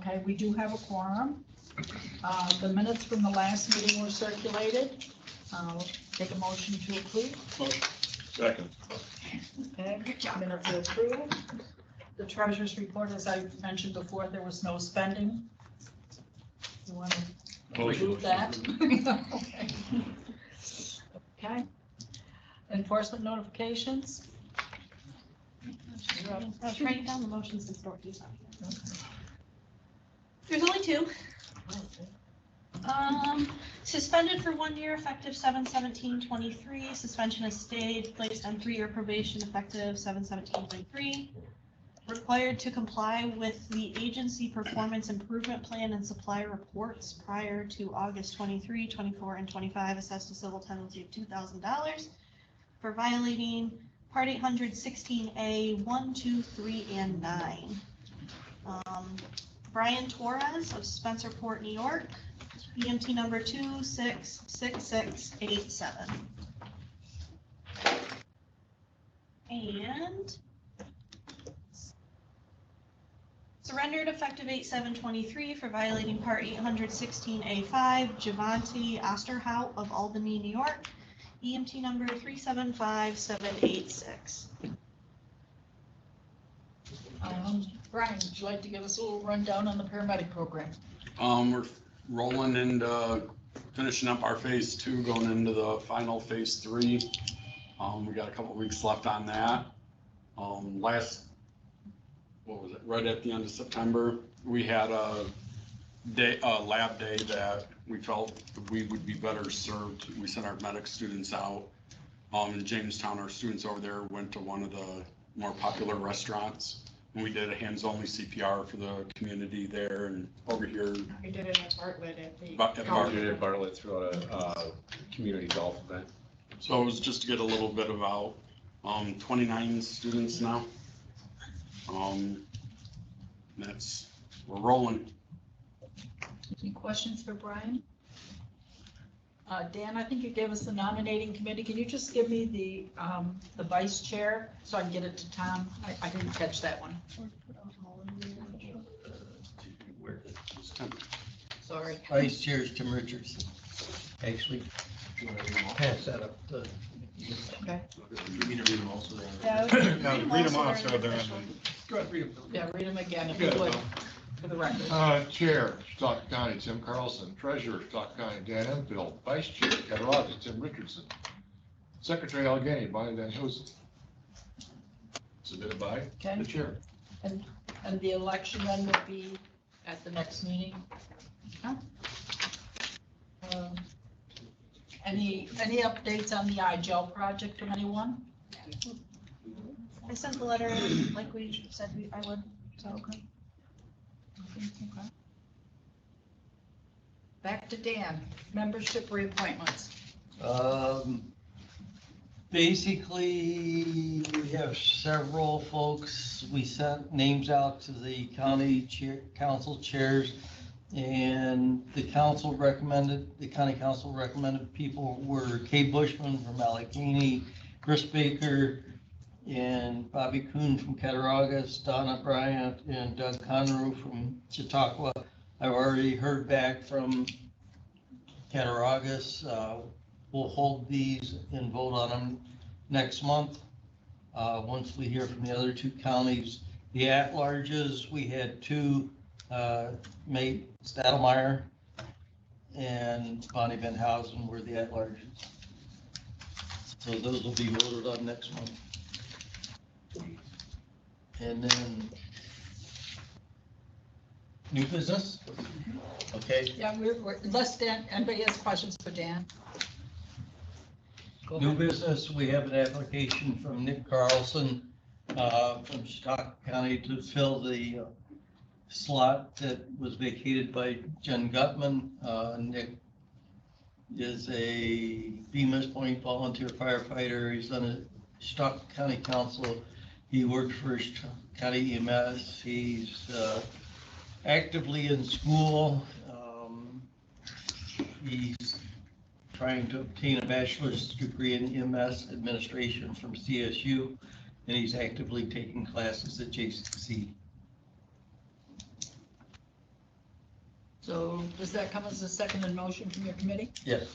Okay, we do have a quorum. The minutes from the last meeting were circulated. Take a motion to approve. Motion. Second. Okay, minutes are approved. The treasurer's report, as I mentioned before, there was no spending. You want to approve that? Okay. Okay. Enforcement notifications. I was writing down the motions and Dorothy's not here. There's only two. Suspended for 1 year effective 7/17/23. Suspension is stayed, placed on 3-year probation effective 7/17/23. Required to comply with the agency performance improvement plan and supply reports prior to August 23, 24, and 25. Assessed a civil penalty of $2,000 for violating Part 816A 1, 2, 3, and 9. Brian Torres of Spencerport, New York, EMT number 266687. And surrendered effective 8/7/23 for violating Part 816A5, Javante Osterhout of Albany, New York, EMT number 375786. Brian, would you like to give us a little rundown on the paramedic program? We're rolling into finishing up our phase 2, going into the final phase 3. We got a couple weeks left on that. Right at the end of September, we had a lab day that we felt we would be better served. We sent our medic students out. In Jamestown, our students over there went to one of the more popular restaurants. And we did a hands-only CPR for the community there, and over here. We did it at Bartlett at the. We did Bartlett throughout a community golf event. So it was just to get a little bit about 29 students now. We're rolling. Any questions for Brian? Dan, I think you gave us the nominating committee. Can you just give me the vice chair so I can get it to Tom? I didn't catch that one. Sorry. Vice Chair is Tim Richardson. Actually, pass that up to. Okay. You need to read them also. Yeah, Read them off, so they're. Go ahead, read them. Yeah, read them again if you would, for the record. Chair, Stockton County, Tim Carlson. Treasurer, Stockton County, Dan Enfield. Vice Chair, Cattaraugus, Tim Richardson. Secretary, Allegheny, Bonnie Van Hosen. Submitted by Okay. the chair. And the election then will be at the next meeting? Huh? Any updates on the iGel project from anyone? I sent the letter like we said I would, so. Okay. Okay. Back to Dan, membership reappointments. Basically, we have several folks. We sent names out to the county council chairs, and the county council recommended people were Kay Bushman from Allegheny, Chris Baker, and Bobby Kuhn from Cattaraugus, Donna Bryant, and Doug Conroe from Chautauqua. I've already heard back from Cattaraugus. We'll hold these and vote on them next month. Once we hear from the other two counties. The at-larges, we had two, May Stadelmeyer and Bonnie Van Housen were the at-larges. So those will be voted on next month. And then new business? Okay. Yeah, unless Dan, anybody has questions for Dan? Go New ahead. business, we have an application from Nick Carlson from Stockton County to fill the slot that was vacated by Jen Gutman. Nick is a Bemis Point volunteer firefighter. He's on a Stockton County Council. He worked for County EMS. He's actively in school. He's trying to obtain a bachelor's degree in EMS administration from CSU, and he's actively taking classes at JCC. So does that come as a second in motion from your committee? Yes.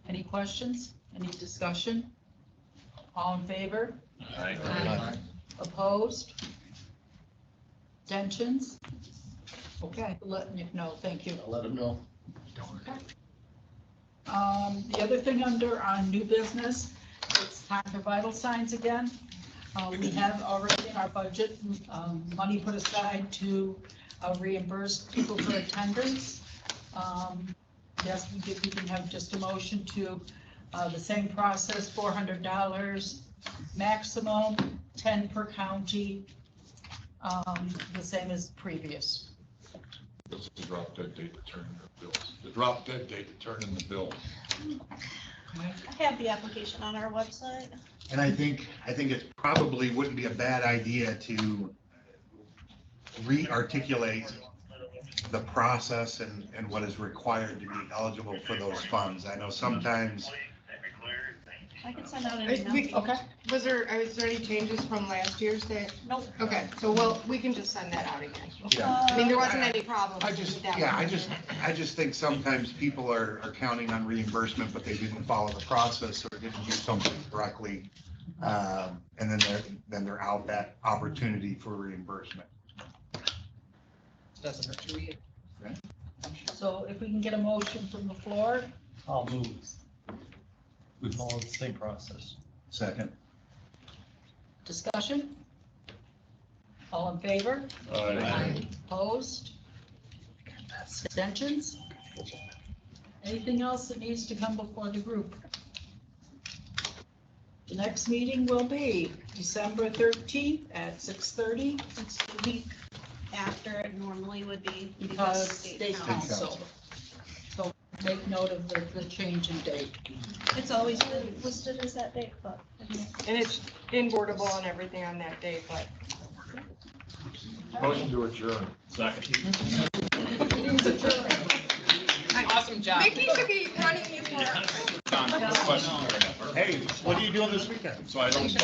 Any questions? Any discussion? All in favor? Opposed? Abstentions? Okay, letting Nick know, thank you. I'll let him know. The other thing on new business, it's time for vital signs again. We have already in our budget, money put aside to reimburse people for attendance. Yes, we can have just a motion to, the same process, $400 maximum, 10 per county, the same as previous. This is the drop dead date to turn in the bills. The drop dead date to turn in the bill. I have the application on our website. And I think it probably wouldn't be a bad idea to re-articulate the process and what is required to be eligible for those funds. I know sometimes, I can send out an email. Okay. Was there any changes from last year's that? Nope. Okay, so well, we can just send that out again. yeah, I mean, there wasn't any problem. I just, with that yeah, one. I just think sometimes people are counting on reimbursement, but they didn't follow the process or didn't do something correctly. And then they're out that opportunity for reimbursement. Doesn't hurt to read. So if we can get a motion from the floor, I'll move. We follow the same process. Second. discussion? All in favor? Opposed? Abstentions? Anything else that needs to come before the group? The next meeting will be December 13th at 6:30 It's the week after it normally would be. because state council. council. So make note of the change in date. It's always been listed as that date, but. And it's inboardable and everything on that day, but Motion to adjourn. Awesome job. Mickey should be running you for. Hey, what are you doing this weekend? So I don't budget